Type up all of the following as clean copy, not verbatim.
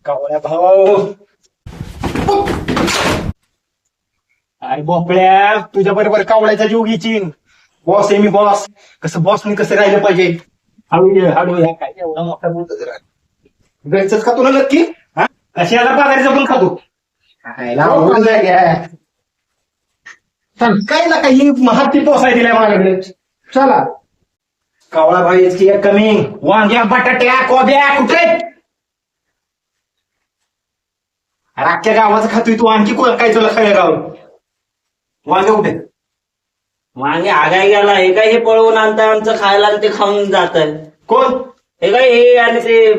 कावळ्या भाऊ अरे भोपळ्या तुझ्या बरोबर कावळ्याचा जीव घेचीन. बॉस आहे मी बॉस. कसं बॉसनी कसं राहिलं पाहिजे. हळू ये काय एवढा मोठा बोलतो जरा. जायचंच का तुला नक्की? हा कशाला पागायचं पण खातो. चल काय ना काही हाती पोसाय दिलाय माझ्याकडे. चला कावळा भाई इतकी कमिंग. वांग्या बटाट्या कोब्या कुठे अख्ख्या गावाचं खातोय तू. आणखी काय तुला खळ्या गाव वांगे कुठे? वांगे आगाय गेला हे काय हे पळवून आणताय आमचं खायला आणि ते खाऊन जात कोण? हे काय हे आणि ते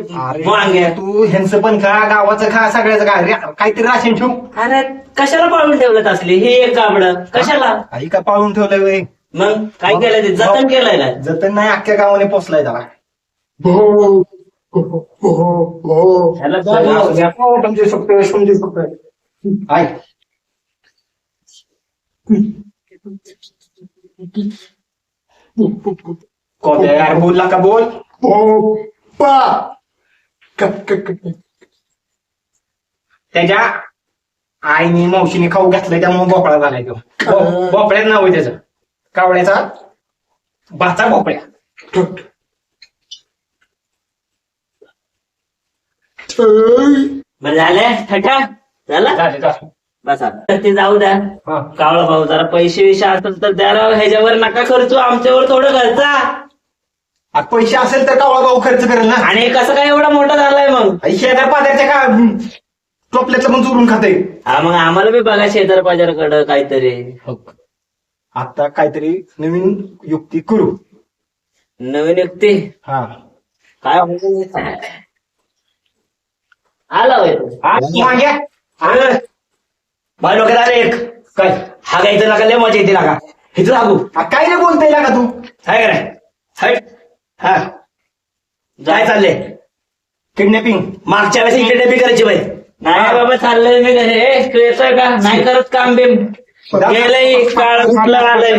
वांगे. तू ह्यांचं पण खा गावाचं खा सगळ्याचं खा. काहीतरी राशन ठेवू. अरे कशाला पाळून ठेवलं असले हे एक गाबड कशाला? आई का पाळून ठेवलंय वय. मग काय केलंय ते जतन केलंय काय? जतन नाही अख्ख्या गावाने पोचलाय त्याला. ह्याला समजू शकतो. आई कोब्या यार बोलला का बोल. त्याच्या आईने मावशीने खाऊ घातलाय त्यामुळे भोपळा झालाय तो. भोपळ्याच नाव आहे त्याचं. कावळ्याचा बाचा भोपळ्या. बरं झालं थटा झाला बस आता ते जाऊ द्या. कावळा भाऊ जरा पैसे विषय असेल तर द्या राव. ह्याच्यावर नका खर्च आमच्यावर थोडं खर्चा. पैसे असेल तर कावळा भाऊ खर्च करेल ना. आणि कसं काय एवढा मोठा झालाय मग? शेजार पाजारच्या का टोपल्यातलं पण चोरून खाते. हा मग आम्हाला बी बघा शेजार पाजारकडं काहीतरी. आता काहीतरी नवीन युक्ती करू. नवीन युक्ती हा काय आला बाय लोक एक काय हा काय इथं नका लय मजा येते लागा इथं लागू. काय नाही बोलताय का तू? काय कराय हा जाय चालले किडनॅपिंग. मागच्या वेळेस इकडे बी करायची बाई. नाही बाबा चाललंय मी घरी. तू येतोय का नाही करत काम बिम गेलंय काळ कुठलं आलंय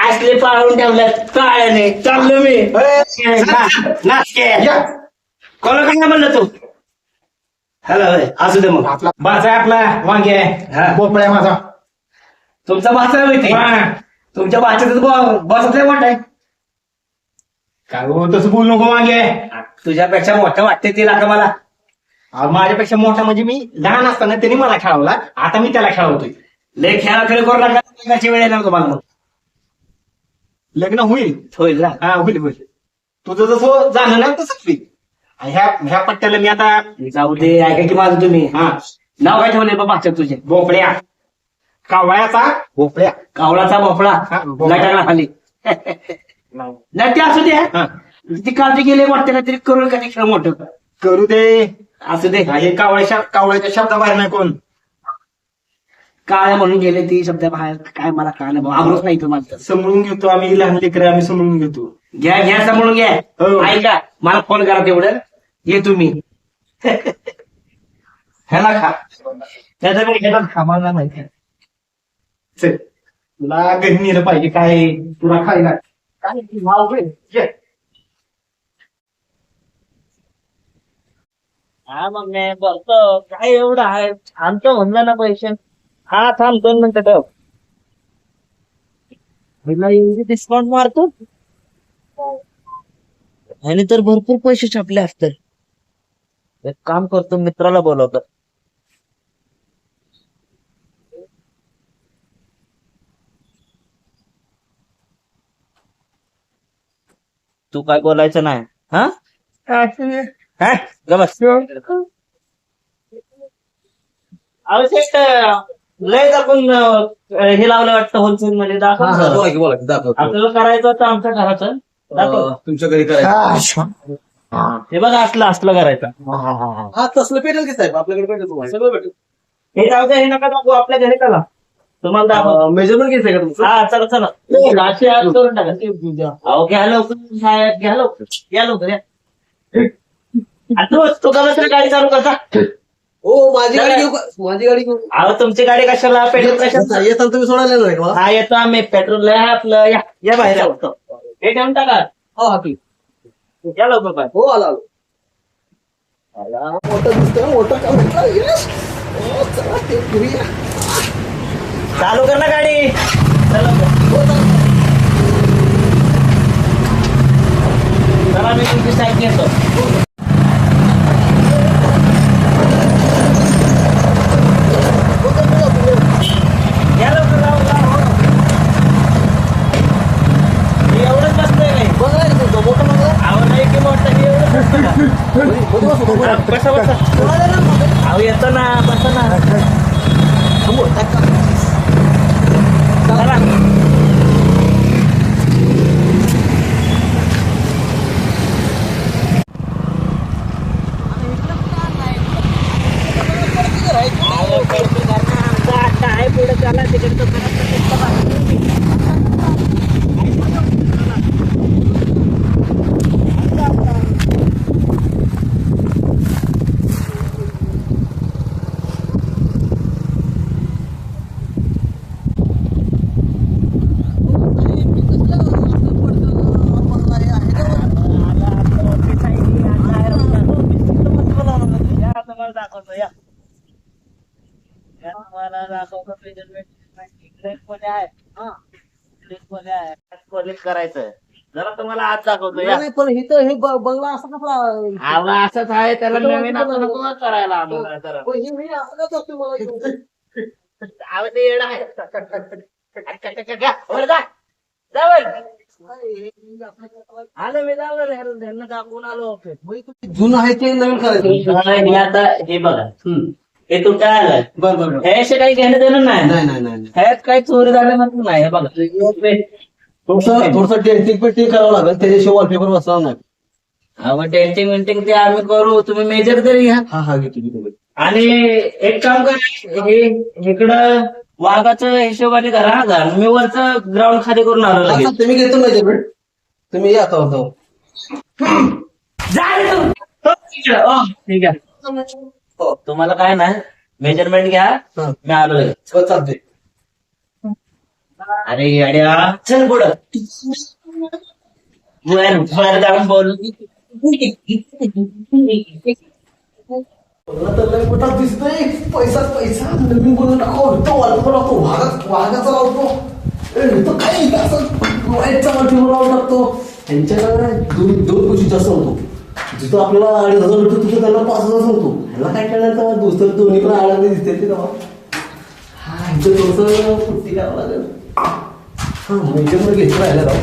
असले पाळून ठेवल्यात काळ्याने चाललो मी. कोणा काय म्हणलं तू? हॅलो असू दे मग. आपला बाचा आहे आपला वांगे आहे. भोपळ्या माझा. तुमचा भाषा माहिती तुमच्या भाषेतच बसतले मोठा आहे. काय हो तसं बोलू नको वांगे. तुझ्यापेक्षा मोठं वाटते तिला का मला? माझ्यापेक्षा मोठा म्हणजे मी लहान असताना त्यांनी मला खेळवला. आता मी त्याला खेळवतोय. लय खेळा खेळ करू लागला लग्नाची वेळ येणार तुम्हाला मग. लग्न होईल होईल ना? हा होईल. तुझं जसं जाणं ना तसंच होईल. ह्या पट्ट्याला मी आता जाऊ दे. ऐका की माझं तुम्ही नाव काय ठेवलंय बाबा तुझे? भोपळ्या. कावळ्याचा भोपळ्या. कावळाचा भोपळा लटाला खाली नाही ते असू दे. ती काळजी गेली वाटते काहीतरी करून का खेळ मोठं करू दे. असू दे. हे कावळ्याच्या शब्दाबाहेर नाही कोण. काळ्या म्हणून गेले ती शब्द बाहेर काय मला काय नाही आवडत नाही तुम्हाला. समजून घेतो आम्ही लहान लेकर आम्ही समजून घेतो. घ्या समजून घ्या. ऐका मला फोन करा तेवढं ये तुम्ही. ह्याला खा त्याचा खामाला माहिती. चल तुला घरी नेलं पाहिजे. काय तुला खायला हा मग मी बघतो काय एवढं आहे. थांबतो म्हणलं ना पैसे. हा थांब 2 मिनिटं ठेव. डिस्काउंट मारतो आणि तर भरपूर पैसे छापले असतात. एक काम करतो मित्राला बोलवतो. तू काय बोलायचं नाही हा आवश्यक लय दाखवून हे लावलं वाटतं होलसेल मध्ये. दाखव आपल्याला करायचं होतं आमच्या घराचं. तुमच्या घरी करायचं हे बघा असलं करायचं. हा तसलं पेटेल की साहेब आपल्याकडे पेटेल तुम्हाला सगळं भेटेल. हे जाऊ द्या. हे नका दाखवू आपल्या घरी चला. तुम्हाला दाखव. मेजरमेंट घ्यायचं का तुमचं? हा चला करून टाका. अहो घ्या लवकर साहेब घ्या लवकर या. तू का गाडी चालू करता? हो माझी गाडी घेऊ माझी गाडी घेऊ. अहो तुमची गाडी कशाला? पेट्रोल कशाला? येताना तुम्ही सोडायला नाही का? हा येतो आम्ही. पेट्रोल आपलं या बाहेर हे ठेवून टाका. हो हा की या लवकर बाहेर. हो आलो मोठं दिसतंय मोठं काम भेटलं. Yes. हो, चला ते फिरूया. चालू कर ना गाडी. चला चला मी तुमची साईड घेतो. या लवकर लावून लावा. हे एवढंच बसतंय नाही. बघायला येतो, मोठं बघा. आवाज नाही की मोठं हे एवढंच बसतं का? मध्ये बसतो, मध्ये. बसा बसा. कोणाला ना मध्ये? अहो येतो ना बसा ना. थांबव, टाक, टाक. चला. आहे पुढे चला तिकडे दाखवतो या मला दाखवतो करायचं जरा तुम्हाला आज दाखवतो या नाही, पण इथं हे बंगला असं कसला? आवा असंच आहे त्याला नवीन आपण नको करायला आम्हाला जरा पण हे मी असं का करतोय मला इथं? आवा ते येडं आहे वर जा जावं आलं मी जावं त्यांना दाखवून आलो जुनं आहे ते नवीन करायचं. हे आता हे बघा हे तुमच्या आलं बरं बरं बरं. हे असे काही घेणं देणं नाही नाही नाही नाही ह्यात काही चोरी झालं म्हणून नाही हे बघा थोडस डेंटिंग पेंटिंग करावं लागेल, त्याच्याशिवाय वॉलपेपर बसणार नाही. मग डेंटिंग वेंटिंग ते आम्ही करू तुम्ही मेजर तरी घ्या हा हा घेतो घेतो. आणि एक काम करा हे इकडं वाघाचं हिशोबाने करा हा मी वरचं ग्राउंड खाली करून आलो हा, लगेच चालतंय, मी घेतो मेजरमेंट. तुम्ही या आता होतो. जा रे तू. हो, ठीक आहे हो. तुम्हाला काय नाही मेजरमेंट घ्या हा. मी आलो लगेच हो, चालतंय. अरे अड्या चल पुढं वर जाऊन बोल बघा तर लय मोठा दिसतोय. पैसाच पैसा. नवीन बनवून टाको. तो वॉलपेपर लावतो. वाघाचा लावतो. तो काही असं वाईटचा वॉलपेपर लावून टाकतो. त्यांच्याकडे दोन पैसे जास्त होतो. जिथं आपल्याला 2,500 भेटतो तिथं त्यांना 5,000 होतो. ह्याला काय करणार तेव्हा दुसरं दोन्ही पण आळाने दिसते ते तेव्हा. हा इथं थोडंसं पुट्टी करावं लागेल. हा मेजरमेंट घेतलं राहिलं राव.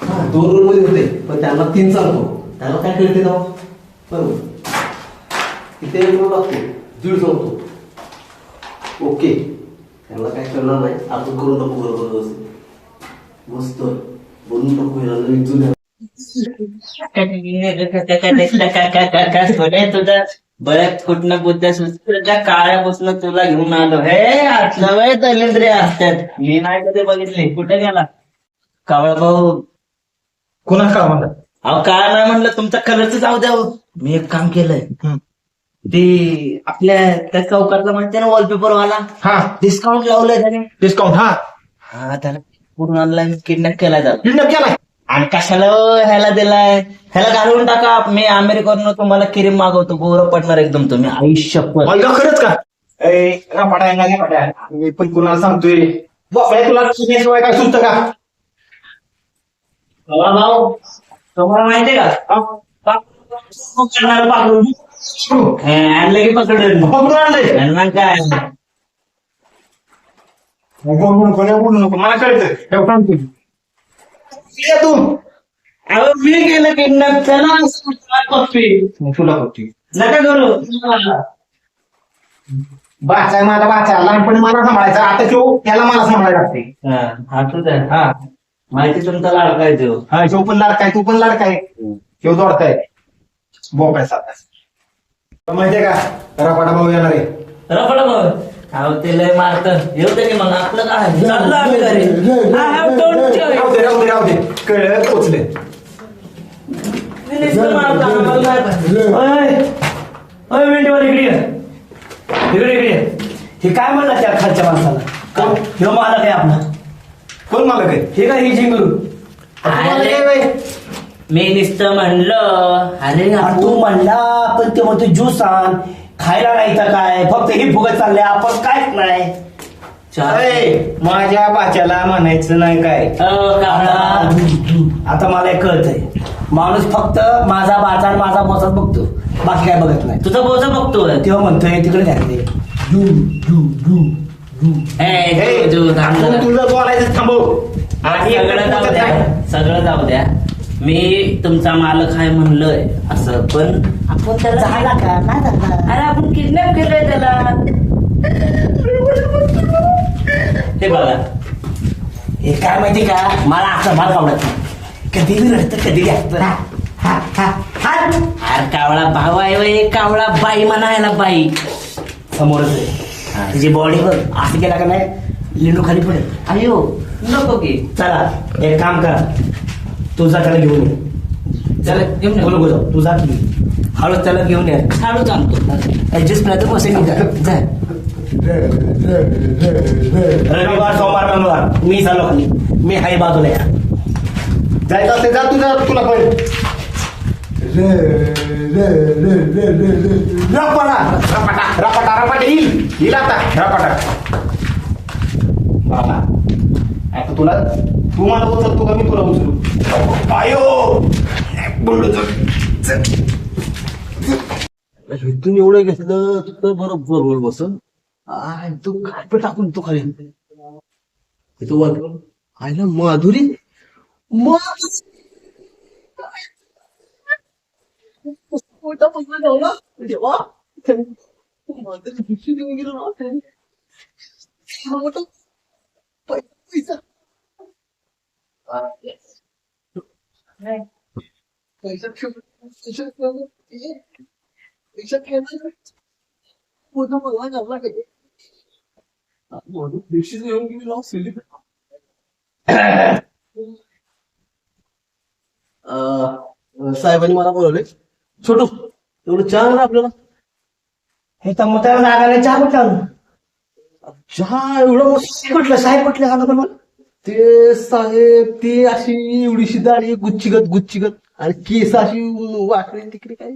हा 2 रूम मध्ये होते पण त्यांना 3 चालतो. त्याला काय कळते तेव्हा बरोबर. इथे 1 रूम लागतो 1,500 होतो. ओके त्याला काय करणार नाही. आपण करून टाकू बरोबर व्यवस्थित. मस्त बनवून टाकू याला नवीन जुन्या. तुझा बऱ्याच कुठनं बुद्ध्या सुचल्या काळ्यापासून तुला घेऊन आलो हे आतलं वय दलिंद्रे असतात मी नाही कधी बघितले कुठे गेला कावळा भाऊ कुणाच का म्हणतात अहो काय नाही म्हणलं तुमचा कलरच जाऊ द्या हो. मी एक काम केलंय ते आपल्या त्या चौकातला म्हणते ना वॉलपेपर वाला हा डिस्काउंट लावलंय त्याने डिस्काउंट हा हा त्याला पूर्ण ऑनलाईन किडनॅप केलाय त्याला किडनॅप केलाय आणि कशाला ह्याला दिलाय ह्याला घालवून टाका मी अमेरिकेवरून तुम्हाला क्रीम मागवतो गोरं पडणार एकदम तुम्ही आयुष्य मला खरंच का रापाट्या मी पण कुणाला सांगतोय बापड्या तुला शिकण्याशिवाय काय सुचतं का भाऊ तुम्हाला माहितीये का करणार पाकडून आणलं की पकडून पकडून आणलंय आणि मग काय बोलू नको मला कळतं तू अहो मी केलं किडनॅप त्याला पप्पी तुला होती नका करू बाचा आहे माझा बाचा लहानपणी मला सांभाळायचा आता तो त्याला मला सांभाळायला लागते हा तुझा हा माहिती तुमचा लाडका आहे तो हा तो पण लाडकाय तू पण लाडकाय तो जोडताय बोकाय साधा माहितीये का रपाटा भाऊ येणार आहे रपडा भाऊ अहो ते लय मारत येऊ दे की मग आपलं काय चाललं आम्ही घरी I have don't care. राहू दे राहू दे राहू दे कळलं पोचले मी नुसतं मारतो, आम्हाला नाही पाहिजे. ओय विंडीवर इकडे ये. इकडे ये. हे काय म्हणलं त्या खालच्या माणसाला ह्यो मालक आहे आपला कोण मला काय हे काय ही जिंगरू मी नुसतं म्हणलं अरे आणि तू म्हणला पण ते म्हणतो ज्यूस आण खायला नाही तर काय फक्त हे फुगत चाललंय आपण कायच नाही अरे, माझ्या बाच्याला म्हणायचं नाही काय कावळा आता मला एक कळतंय माणूस फक्त माझा बाचा आणि माझा बोचाच बघतो बाकी काय बघत नाही तुझं बोचा बघतोय तेव्हा म्हणतोय तिकडे घातले तुझं बोलायचं थांबव. आणि सगळं जाऊ द्या सगळं जाऊ द्या मी तुमचा मालक आहे म्हणलोय असं पण आपण त्याला झाला का नाही झाला अरे आपण किडनॅप केलंय त्याला ते बघा हे काय माहिती का मला असं माल आवडत नाही कधी बी रडतं कधी बी हसतं. अरे कावळा भाव आहे वय कावळा बाई म्हणायला बाई समोरच आहे तिची बॉडी बघ असं केला का नाही लिंडू खाली पडेल अयो नको की चला एक काम करा तू जा त्याला घेऊन ये चला घेऊन बोलू बोलू तू जा की हळूच त्याला घेऊन ये हळूच आणतो ऍडजस्ट नाही तर पैसे नाही जा रविवार सोमवार मंगळवार मी चालू खाली मी हाय बाजूला या जायचं असेल जा तुझा तुला पण रपाटा येईल आता रपाटा बाबा आता तुला तू मला उचल तू का मी तुला उचलू आयो बोललो इथून एवढं घेतलं तर बरोबर बोल बस तू काय टाकून तू खाली तू आयला माधुरी साहेबांनी मला बोलवले छोटू एवढं चहा ना आपल्याला हे तर मग त्याला नागाने चहा कुठला आणू? चहा एवढं मस्त कुठलं साहेब कुठलं सांगा पण मला ते साहेब ती अशी एवढीशी दाढी गुच्चीगत आणि केस अशी वाकडी तिकडे काय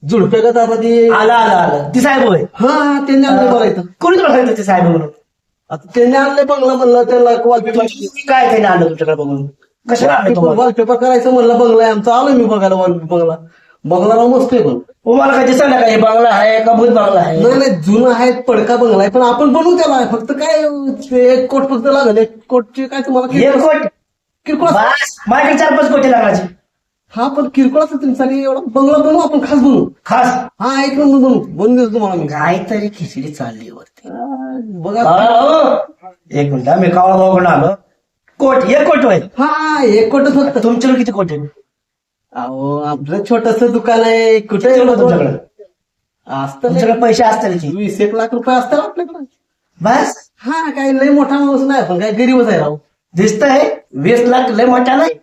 झुडप्या का आता ते आला ती साहेब होय हा त्यांनी आणलं मला इथं कोणी तुला सांगितलं ते साहेब म्हणून आता त्यांनी आणलंय बंगला म्हणलं त्याला वॉलपेपर काय त्याने आणलं तुमच्याकडे बघून कशाला आणलं तुम्हाला वॉलपेपर करायचं म्हणलं बंगला आहे आमचा आलो मी बघायला बंगला बंगला मस्त आहे पण तुम्हाला काय दिसलं का हे बंगला आहे का भूत बंगला आहे नाही जुना आहे पडका बंगला आहे पण आपण बनवू त्याला फक्त काय ते एक कोट फक्त लागेल एक कोटचे काय तुम्हाला एक कोट किरकोळ बस माझ्याकडे 4-5 कोटी लागायचे हा पण किरकोळाच तुमच्यासाठी एवढा बंगला बनवू आपण खास बनवू खास हा एक नंबर बनवून देतो तुम्हाला मी काहीतरी खिचडी चालली वरती बघा एक मिनिट मी कावळा भाऊकडून आलो कोट एक कोट होय हा एक कोट फक्त तुमच्याकडे किती कोट आहे अहो आपलं छोटस दुकान आहे कुठे तुमच्याकडे असतं तुमच्याकडे पैसे असतील की 20-1 लाख रुपये असतात आपल्याकडे बस हा काही लय मोठा माणूस नाही पण काय गरीबच आहे राव दिसतंय 20 लाख लय मोठा नाही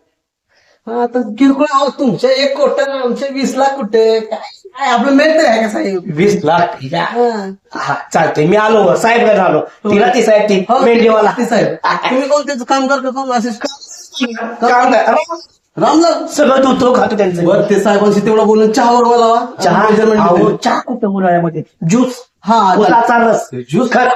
हा तर किरकोळ आहो तुमचे 1 कोटी आमचे 20 लाख कुठे काय आपलं मिळत आहे का साहेब 20 लाख ठीक आहे हा. हा चालतंय मी आलो साहेब घरी आलो तिला ती साहेब ती हो, मेंढीवाला ते साहेब तुम्ही कोणत्याचं काम करता कोण असेच काम नाही. रामलाल सगळं तू तो खातो त्यांचं बरं ते साहेबांशी तेवढं बोलून चहावर बोलावा चहा measurement अहो, देते. चहा कुठं उन्हाळ्यामध्ये ज्यूस हा उसाचा रस ज्यूस खर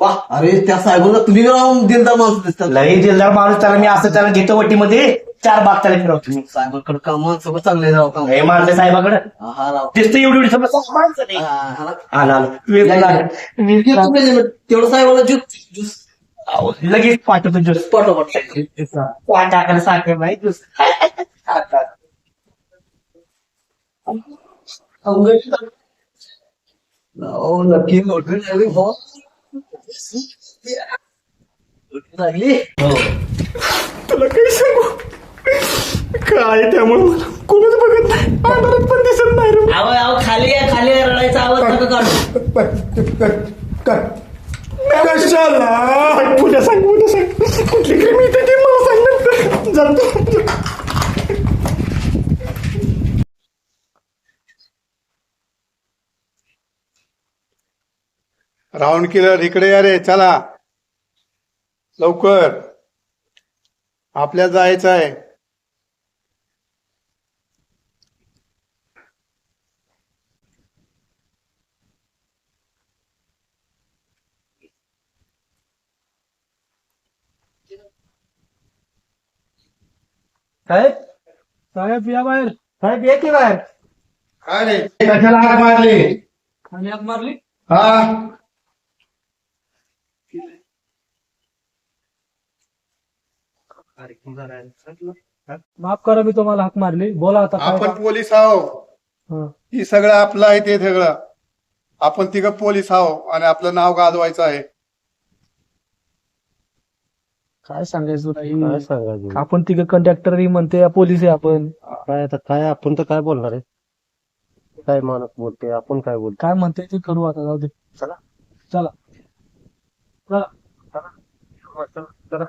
वा अरे त्या साहेबांना तुम्ही राहून दिलदार माणूस दिसतात लई दिलदार माणूस त्याला मी असं त्याला घेतो वटीमध्ये 4 बाग त्याला फिरवतो मी साहेबांकडे काम सगळं चांगले राव काम हे माणसं साहेबाकडे हा राव दिसतं एवढी समज माणसं नाही हा, हा. आला या, या, या. घेतो measurement. तेवढं साहेबांना ज्यूस लगेच पाठवतो ज्यूस पाठव टाकायला साखर नाही ज्यूस नक्की मोठी झाली हो लागली तुला काही सांगू काय त्यामुळे मला कोणच बघत नाही अंधारात पण दिसत नाही रे. अहो खाली आहे रडायचा आवाज नका काढू कशाला पुढे सांग कुठली क्रीम येते ते मला सांग जातो राऊंड किलर इकडे या रे चला लवकर आपल्या जायचं आहे साहेब साहेब या बाहेर साहेब ये की बाहेर काय रे कशाला हाक मारली आणि आग मारली हा माफ करा मी तुम्हाला हाक मारली बोला आता काय आपण पोलीस आहो हं. ही सगळं आपलं आहे ते सगळं आपण तिघं पोलीस आहो आणि आपलं नाव गाजवायचं आहे काय सांगायचं नाही आपण तिघं कंडक्टर म्हणते पोलीस आहे आपण काय आता काय आपण तर काय बोलणार आहे काय माणूस बोलते आपण काय बोलतो काय म्हणते ते करू आता जाऊ दे चला चला चला चला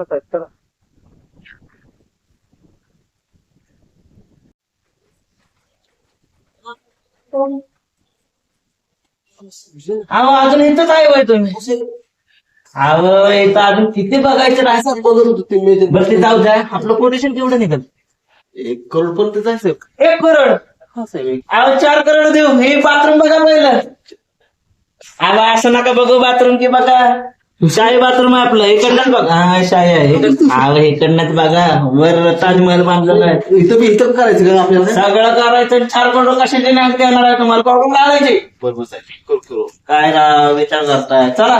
साहेब चला अहो अजून इथंच आहे वय तुम्ही अहो इथं अजून किती बघायचं नाही असं बघत होतो ते मी बरं ते जाऊ द्या आपलं कोटेशन केवढं निघत 1 करोड पण ते जायचं 1 करोड हा साहेब अहो 4 करोड देऊ हे बाथरूम बघा पहिलं अहो असं नका बघू बाथरूम की बघा शाही बाथरूम आहे आपलं इकडनंच बघा हा शाही आहे अहो इकडनंच बघा वर ताजमहल बांधलेला आहे इथं करायचं का आपल्याला सगळं करायचं 4 करोड कशाचे नाही देणार आहे तुम्हाला कोण लावायचे बरोबर साहेब करू काय राव विचार करताय चला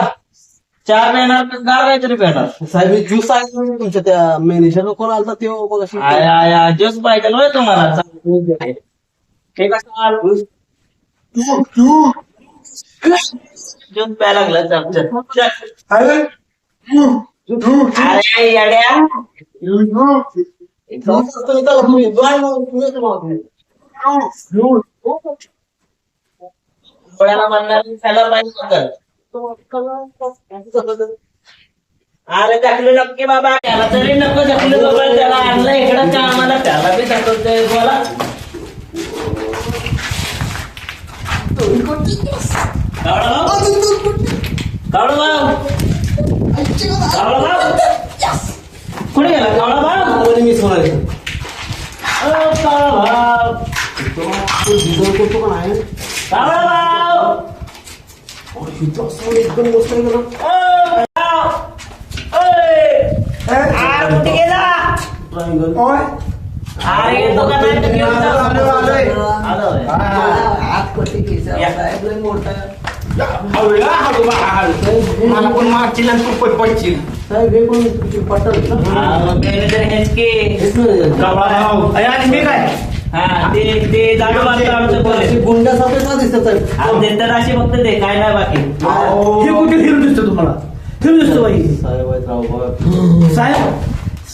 4 देणार तर गार काहीतरी पेणार साहेब मी ज्यूस आहे तुमच्या त्या मॅनेजर कोण आलता ते बघा आया ज्यूस पाहिजे होय तुम्हाला ठीक आहे ज्यूस प्यायला लागला अरे येड्या डोळ्याला म्हणणार त्याला पाहिजे अरे दाखलं नक्की बाबा त्याला तरी नको दाखलं बाबा त्याला आणलं इकडं का आम्हाला त्याला बी दाखवतोय बोला कावळा भाऊ कुठे गेला कावळा भाऊ मी सोडायचं कावळा भाऊ कावळा भाऊ एकदम मस्त आहे कुठे गेला अरे येतो का नाही तुम्ही आलोय मला पण मारशील आणि तू पण पडशील साहेब हे पण पटल मॅनेजर हेच की आणि मी काय हा ते दारू मारतो आमचं पोलीस गुंडासारखं का दिसत साहेब देतात अशी फक्त ते काय नाही बाकी हे कुठे हिरो दिसतो तुम्हाला हिरो दिसतो बाई साहेब आहेत राव बघा साहेब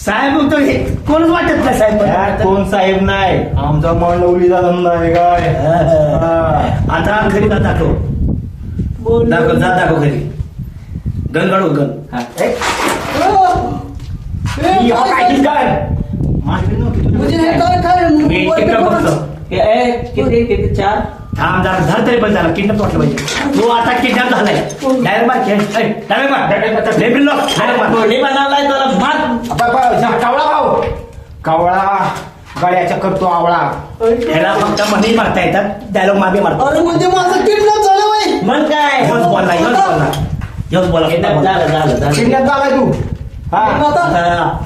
साहेब तो हे कोणच वाटत नाही साहेब कोण साहेब नाही आमचा मंडवली जात नाही काय आता घरी का दाखव दाखव जा दाखव घरी गन काढू गन म्हणजे हे काय काय मी किडनॅप बघतो किती 4 थांब जरा धर तरी पण झाला किडनॅप वाटलं पाहिजे तो आता किडनॅप झालाय कोणी बनवलाय त्याला भात कावळा भाऊ कावळा गळ्याच्या करतो आवळा ह्याला फक्त म्हणी मारता येतात डायलॉग मागे मारतो अरे म्हणजे माझं किडनॅप झालं बाई मग काय हेच बोलला हेच बोला झालं शिंद्यात झालाय तू हा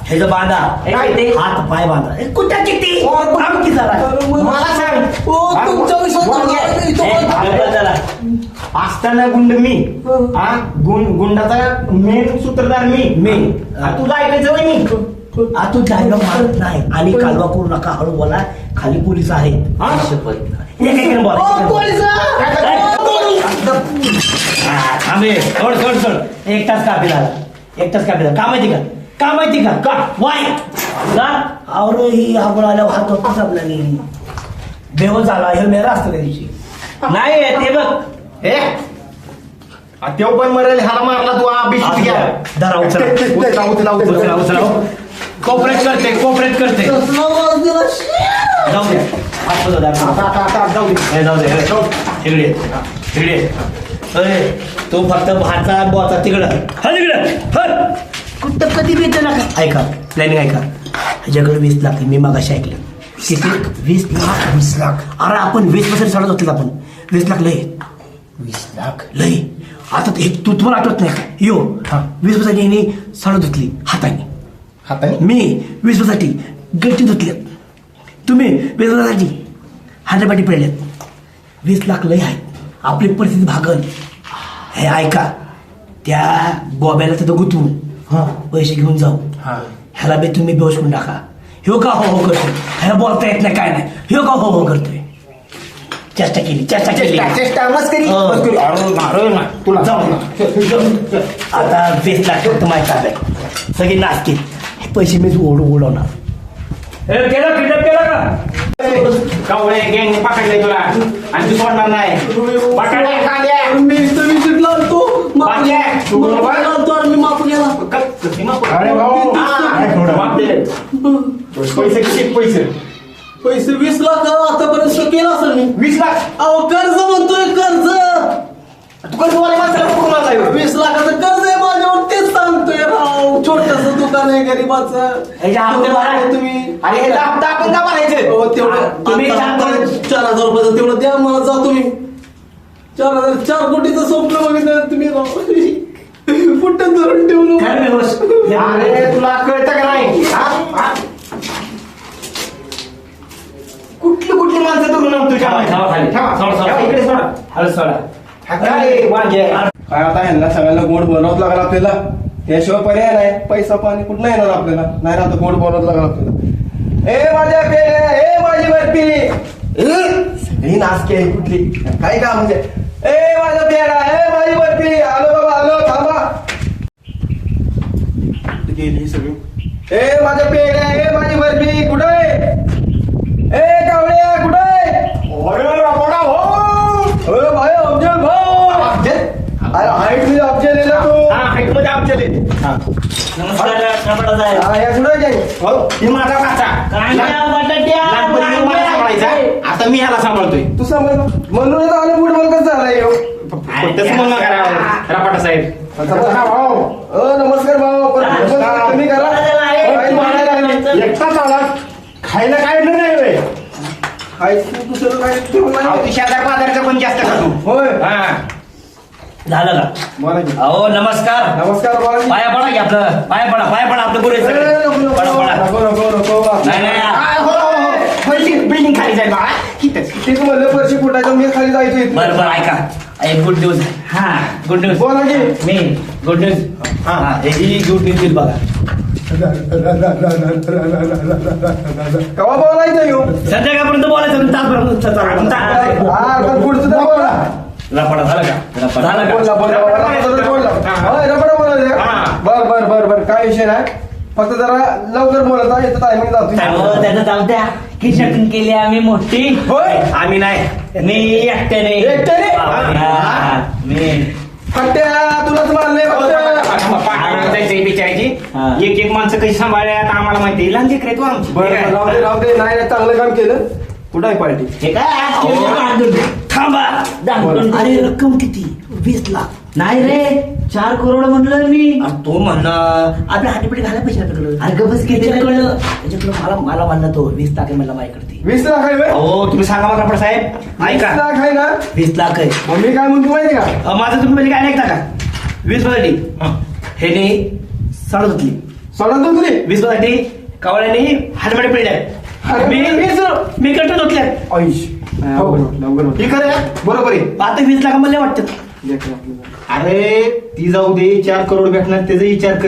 ह्याचं बांधा हात पाय बांधा कुठं किती आमची जरा मला सांग ओ तुमच्या विश्वास असताना गुंड मी हा गुंडाचा मेन सूत्रधार मी तुझं ऐकायचं वय मी तू डायलॉग मारत नाही आणि कालवा करू नका हळू बोला खाली पोलीस आहेत थांबे सोड सोड सोड 1 तास कापी झाला 1 तास कापी झाला का माहिती का वाय और ही आपण आल्यावर हात होतच आपल्याला बेवच झाला हे मेरा असतं त्या दिवशी नाही ते बघ हे तेव्हा पण मरेल ह्याला मारला तू अभिषेक घ्या धरा उचला कोऑपरेट करते जाऊ द्या जाऊ दे तिकडे तो फक्त भाचा बोचा तिकडं कुठं कधी भेटलं ना ऐका प्लॅनिंग ऐका ह्याच्याकडे 20 लाख मी मागाशी ऐकलं किती 20 लाख अरे आपण 20% सोडत होते आपण 20 लाख लय 20 लाख लय आता तू तुम्हाला आठवत नाही का यो 20% सोडत होतली हाताने मी 20% गच्ची धुतल्यात. तुम्ही वेगळी हांड्यापाठी पडल्यात. 20 लाख लय आहेत. आपली परिस्थिती भागल. हे ऐका, त्या बॉब्याला तिथं गुंतवून पैसे घेऊन जाऊ. ह्याला बी तुम्ही बेहोश करून टाका. ह्यो का हो करतोय, ह्याला बोलता येत नाही काय नाही. ह्यो का हो करतोय. चेष्टा केली. चेष्टा मस्करी तुला जाऊ आता 20 लाख फक्त माहिती आहे. सगळी नाचतील. हे पैसे मी उडवणार. केलं का कावळे गँग पकडले तुला आणि तू सोडणार नाही. पकडले कांद्या. मी इथं विजिट लावतो बाक्या. मी मापून याला अरे भाऊ, काय थोडं माप दे. पैसे किती पैसे? पैसे 20 लाख आतापर्यंत केला असेल मी. 20 लाख. अहो कर्ज म्हणतोय कर्ज. तू कर्जवाले माणसाला कुठून आलाय? 20 लाखाचं कर्ज आहे माझ्यावर तेच सांगतोय राव. छोटस दुकान आहे गरीबाचं. ह्याच्या हप्ते भरा. तुम्ही अरे हे हप्ता आपण का भरायचं? हो, तेवढं तुम्ही आता 4,000 रुपयाचं तेवढं द्या मला. जा तुम्ही. 4,000 4 कोटीचं स्वप्न बघितलं तुम्ही राव. कुठं धरून ठेवलं. खरं बेहोश. अरे तुला कळतं का नाही? कुठली माणसं धरून तुझ्या इकडे सोडा. हळद सोडा. काय वांगे? काय आता ह्यांना सगळ्यांना गोड बनवत लागला आपल्याला. त्याशिवाय पर्याय नाही. पैसा पाणी कुठं येणार आपल्याला. नाही ना आता गोड बनवत लागला आपल्याला. ए माझ्या पेढ्या, ए माझी बर्फी. सगळी नाचकी आहे कुठली. काय का म्हणजे ए माझा पेढा, ए माझी बर्फी. आलो बाबा आलो. थांबा. गेली सगळी. ए माझ्या पेढ्या, ए माझी बर्फी. कुठे ए कावळ्या कुठे? अरे भाई अफजल भाऊ. अरे हाईट मध्ये अफजल आहे ना तू. हाईट मध्ये आमच्याले. नमस्कार टमाटा साहेब. हा या कुठे जाईल. हो, ही माझा काचा. कांद्या बटाट्या लहानपणी मला सांभाळायचा. आता मी ह्याला सांभाळतोय. तू सांग म्हणून आलं फुटबॉल कसं झाला येऊ. तसं म्हणू नका रापाटा साहेब. नमस्कार भाऊ. नमस्कार. तुम्ही करा. काही म्हणायला लागले. एकटाच आला. खायला काय नाही होय. दुसरं काय ठेवलं अहो, नाही. ती शेजार पाजारचं पण जास्त खातो. होय हा. झालं का? बोला की. अहो नमस्कार. नमस्कार बोला की. पाया पडा की आपलं. पाया पडा आपलं पुरे ए, नको नको. नाही नाही हो, हो, हो. बिल्डिंग खाली जाईल बाळा. तिथंच. तेच म्हणलं परशी फुटायचं मी खाली जायचं इथं. बरं ऐका. एक गुड न्यूज. हा गुड न्यूज. बोला की. मी गुड न्यूज. हा ही गुड न्यूज दिली बघा. कवा बोलायचं येऊ. संध्याकाळपर्यंत बोलायचं. हा पण पुढचं तर बोला. रपाडा झालं का? झालं का? बर काय विषय नाही. फक्त जरा लवकर बोलत येतं टायमिंग जातो. त्याचं जाऊ द्या. की शटन केली आम्ही मोठी. होय आम्ही नाही. मी एकट्याने. एकट्याने? हा, मी पट्ट्या तुलाच मारले बिचारायची. हा. एक माणसं कशी सांभाळल्या आता आम्हाला माहिती. लहान लेकरं आहे तू आमची. बरं राहू दे नाही चांगलं काम केलं. कुठं आहे पार्टी. हे काय बांधून थांबा. दाखवून. अरे रक्कम किती? 20 लाख. नाही रे 4 करोड म्हणलं मी. अरे तो म्हणला आपल्या हातीपिटी घालायला पैसे आपल्याकडे. अरे गबस किती त्याच्याकडे मला म्हणला तो 20 लाख आहे म्हणला माझ्याकडे. 20 लाख आहे व्हय? हो तुम्ही सांगा मला रापाटा साहेब. 20 ऐका. लाख आहे ना. 20 लाख आहे. मग मी काय म्हणतो माहिती का. माझं तुम्ही म्हणजे काय ऐकता का? 20 साठी हे नाही साड धुतली. सोडा तू तुझी 20 साठी कावळ्याने हातमाडे पिळल्या. मी कट धुतल्या. आयुष हे खरं आहे? बरोबर आहे. आता 20 लाख मला वाटतं. अरे ती जाऊ दे. 4 करोड भेटणार त्याचा विचार कर.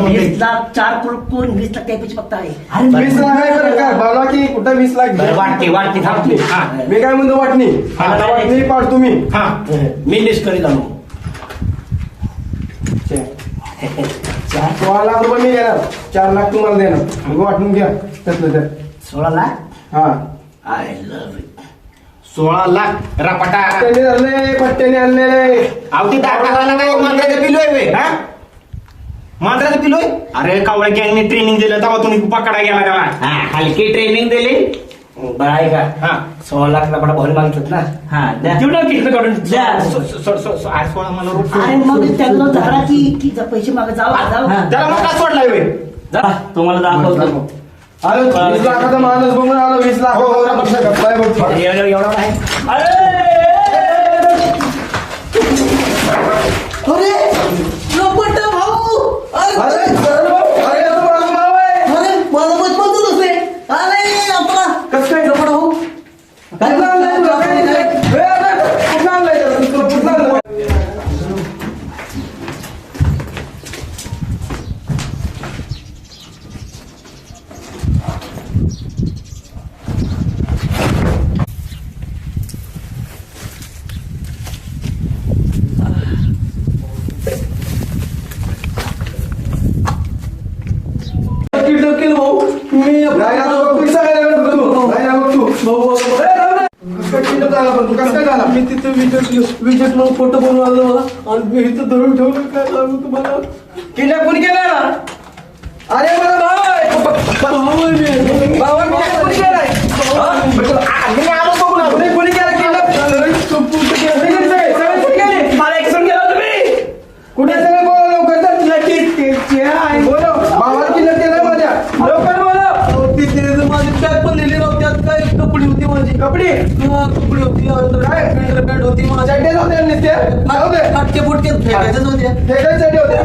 20 लाख 4 करोड कोण 20 लाख त्यापेक्षा फक्त आहे. 20 लाख आहे बरं का. बोला की कुठं 20 लाख. वाटते थांबते. हा. मी काय म्हणतो वाटणी. हा. आता वाटणी पाड तुम्ही. हा. मी लिस्ट करीत आलो. 16 लाख रुपये मी घेणार. 4 लाख तुम्हाला देणार. मग वाटून घ्या त्यातलं तर. 16 लाख. हा आय लव्ह इट. 16 लाख रापाटा. त्यांनी धरले पट्ट्याने आणलेले. अहो ती दाखवायला काय मांजराचं पिलोय बे. हा मांजराचं पिलोय. अरे कावळ्या गँगने ट्रेनिंग दिलं तेव्हा तुम्ही पकडा गेला त्याला. हलकी ट्रेनिंग दिली. बरं आहे का? हा. 16 लाख रपडा भाऊ मागितलं ना. हा द्या. जेवढं किती काढून द्या. आज 16 मला रोख. अरे मग त्यांना धरा की पैसे मागे जाऊ. त्याला मग का सोडलाय बे. तुम्हाला दाखवतो. आलो 20 लाखाचा माणूस बघून आलो. 20 लाख. हो, रापाटा साहेब. काय बघ. एवढा आहे. अरे लपट भाऊ. अरे अरे माझा भाऊ आहे. अरे माझा बचपनचा दुसरे. मी तिथे विजेत मग फोटो बनवून आलो मला आणि मी इथं धरून ठेवलं. काय सांगू तुम्हाला? किल्ला कोणी केला ना? अरे मला भाव आहे. भाव आहे मी. भाव आहे, मी कोणी केलाय? मी आलो बघून आलो. कोणी केला किल्ला? मला ऍक्सिडेंट केला तुम्ही. कुठे सगळं बोला लवकर तर. बोला भावाला किल्ला केलाय माझ्या. लवकर बोला. माझी बॅग पण लिहिली नव्हती. त्यात काय कपडे होती माझी. कपडे होती. काय पॅन्ट होती माझ्या. फटके फुटके फेकायचेच होते. फेकायसाठी होते.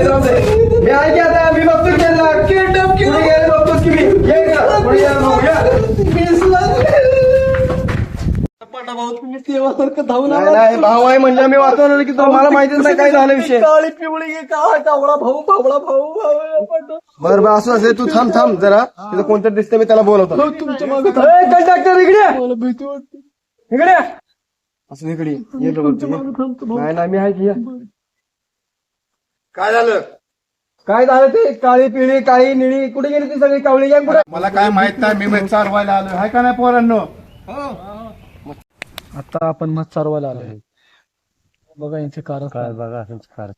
जाऊ दे. मी ऐक आता. मी बघतो त्यांना. पुढे गेले बघतोस की मी. पुढे गेला भाऊ या. भाऊ आहे म्हणजे मी वाचवलं की मला माहितीच नाही काय झालं विषय. काळी पिवळी कावळा भाऊ भावळा भाऊ. बरं बरं असं असेल. तू थांब जरा. तिथं कोणतं दिसतं मी त्याला बोलवतो. तुमच्या मागे कंडक्टर इकडे. मला भीती वाटते. इकडे असं इकडे ये. नाही मी आहे की. काय झालं ते? काळी पिळी काळी निळी कुठे गेली ती सगळी कावळी गॅंग कुठे? मला काय माहित नाही. मी मग चालवायला आलोय. हाय का नाही पोरांनो? आता आपण मत चालवायला आलो. बघा यांचे कारण काय बघा ह्यांचं कारण.